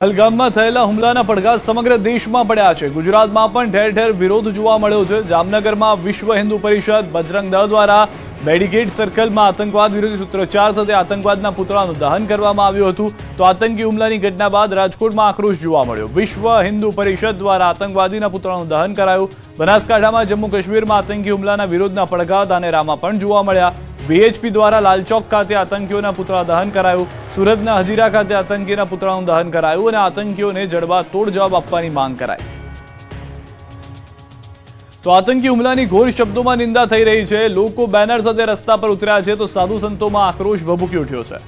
પહલગામમાં થયેલા હુમલાના પડઘા સમગ્ર દેશમાં પડ્યા છે। ગુજરાતમાં પણ ઠેર ઠેર વિરોધ જોવા મળ્યો છે। જામનગરમાં વિશ્વ હિન્દુ પરિષદ બજરંગ દળ દ્વારા બેરિકેડ સર્કલમાં આતંકવાદ વિરોધી સૂત્રોચ્ચાર સાથે આતંકવાદના પુતળાનું દહન કરવામાં આવ્યું હતું। તો આતંકી હુમલાની ઘટના બાદ રાજકોટમાં આક્રોશ જોવા મળ્યો। વિશ્વ હિન્દુ પરિષદ દ્વારા આતંકવાદીના પુતળાનું દહન કરાયું। બનાસકાંઠામાં જમ્મુ કાશ્મીરમાં આતંકી હુમલાના વિરોધના પડઘા ધાનેરામાં પણ જોવા મળ્યા। વીએચપી દ્વારા લાલચોક ખાતે આતંકીઓના પુતળા દહન કરાયું। સુરતના હજીરા ખાતે આતંકીના પુતળાનું દહન કરાયું અને આતંકીઓને જડબાતોડ જવાબ આપવાની માંગ કરાઈ। તો આતંકી હુમલાની ઘોર શબ્દોમાં નિંદા થઈ રહી છે। લોકો બેનર સાથે રસ્તા પર ઉતર્યા છે તો સાધુ સંતોમાં આક્રોશ ભભૂકી ઉઠ્યો છે।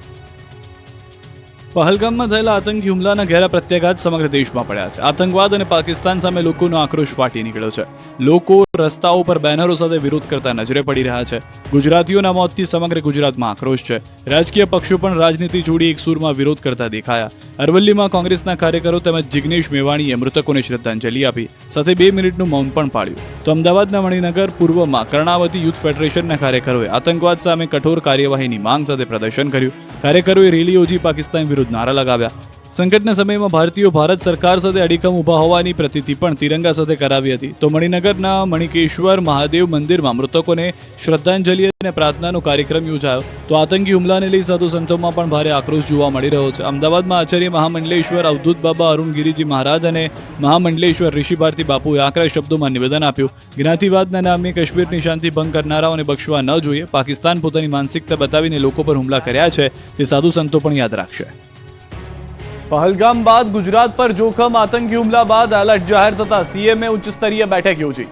પહલગામમાં થયેલા આતંકી હુમલાના ઘેરા પ્રત્યાઘાત સમગ્ર દેશમાં પડ્યા છે। આતંકવાદ અને પાકિસ્તાન સામે લોકોનો આક્રોશ ફાટી નીકળ્યો છે। લોકો રસ્તાઓ પર બેનરો સાથે વિરોધ કરતા નજરે પડી રહ્યા છે। ગુજરાતીઓના મોતથી સમગ્ર ગુજરાતમાં આક્રોશ છે। રાજકીય પક્ષો પણ રાજનીતિ જોડી એક સૂરમાં વિરોધ કરતા દેખાયા। અરવલ્લીમાં કોંગ્રેસના કાર્યકરો તેમજ જિગ્નેશ મેવાણીએ મૃતકોને શ્રદ્ધાંજલિ આપી, સાથે 2 મિનિટનું મૌન પણ પાળ્યું। તો અમદાવાદના મણિનગર પૂર્વમાં કર્ણાવતી યુથ ફેડરેશનના કાર્યકરોએ આતંકવાદ સામે કઠોર કાર્યવાહીની માંગ સાથે પ્રદર્શન કર્યું। કાર્યકરોએ રેલી યોજી પાકિસ્તાન વિરુદ્ધ નારા લગાવ્યા। સંકટના સમયમાં ભારતીયો ભારત સરકાર સાથે અડીખમ ઊભા હોવાની પ્રતીતિ પણ તિરંગા સાથે કરાવી હતી। તો મણિનગરના મણિકેશ્વર મહાદેવ મંદિરમાં મૃતકોને શ્રદ્ધાંજલિ અને પ્રાર્થનાનો કાર્યક્રમ યોજાયો। તો આતંકી હુમલાને લઈ સાધુ સંતોમાં પણ ભારે આક્રોશ જોવા મળી રહ્યો છે। અમદાવાદમાં આચાર્ય મહામંડલેશ્વર અવધૂત બાબા અરુણગીરીજી મહારાજ અને મહામંડલેશ્વર ઋષિ ભારતી બાપુએ આકરા શબ્દોમાં નિવેદન આપ્યું। જ્ઞાતિવાદના નામે કાશ્મીરની શાંતિ ભંગ કરનારાઓને બક્ષવા ન જોઈએ। પાકિસ્તાન પોતાની માનસિકતા બતાવીને લોકો પર હુમલા કર્યા છે તે સાધુ સંતો પણ યાદ રાખશે। પહલગામ બાદ ગુજરાત પર જોખમ। આતંકી હુમલા બાદ એલર્ટ જાહેર થતા સીએમએ ઉચ્ચ સ્તરીય બેઠક યોજી।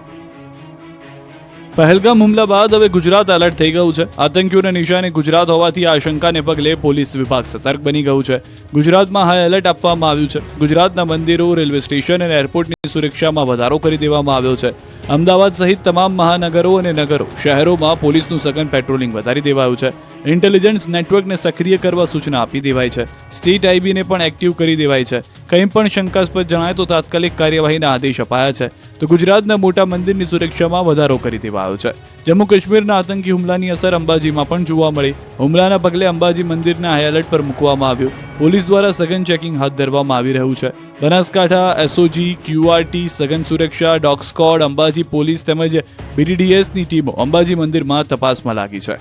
પહલગામ હુમલા બાદ હવે ગુજરાત એલર્ટ થઈ ગયું છે। આતંકીઓના નિશાને ગુજરાત હોવાથી આ આશંકાને પગલે પોલીસ વિભાગ સતર્ક બની ગયું છે। ગુજરાતમાં હાઈ એલર્ટ આપવામાં આવ્યું છે। ગુજરાતના મંદિરો, રેલવે સ્ટેશન અને એરપોર્ટની સુરક્ષામાં વધારો કરી દેવામાં આવ્યો છે। અમદાવાદ સહિત તમામ મહાનગરો અને નગરો શહેરોમાં પોલીસનું સઘન પેટ્રોલિંગ વધારી દેવાયું છે। ઇન્ટેલિજન્સ નેટવર્કને સક્રિય કરવા સૂચના આપી દેવાઈ છે। સ્ટેટ આઈબીને પણ એક્ટિવ કરી દેવાઈ છે। કંઈ પણ શંકાસ્પદ જણાય તો તાત્કાલિક કાર્યવાહીના આદેશ અપાયા છે। તો ગુજરાતના મોટા મંદિરની સુરક્ષામાં વધારો કરી દેવાયો છે। જમ્મુ કાશ્મીરના આતંકી હુમલાની અસર અંબાજીમાં પણ જોવા મળી। હુમલાના પગલે અંબાજી મંદિરને હાઈ એલર્ટ પર મૂકવામાં આવ્યું। પોલીસ દ્વારા સઘન ચેકિંગ હાથ ધરવામાં આવી રહ્યું છે। બનાસકાંઠા એસઓજી, ક્યુઆરટી, સઘન સુરક્ષા, ડોગ સ્ક્વોડ, અંબાજી પોલીસ તેમજ બીડીડીએસની ટીમો અંબાજી મંદિરમાં તપાસમાં લાગી છે।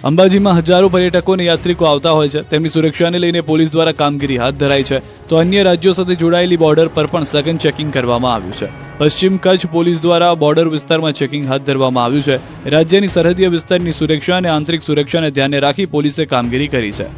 અંબાજીમાં હજારો પર્યટકો અને યાત્રિકો આવતા હોય છે। તેમની સુરક્ષાને લઈને પોલીસ દ્વારા કામગીરી હાથ ધરાઈ છે। તો અન્ય રાજ્યો સાથે જોડાયેલી બોર્ડર પર પણ સઘન ચેકિંગ કરવામાં આવ્યું છે। પશ્ચિમ કચ્છ પોલીસ દ્વારા બોર્ડર વિસ્તારમાં ચેકિંગ હાથ ધરવામાં આવ્યું છે। રાજ્યની સરહદીય વિસ્તારની સુરક્ષા અને આંતરિક સુરક્ષાને ધ્યાને રાખી પોલીસે કામગીરી કરી છે।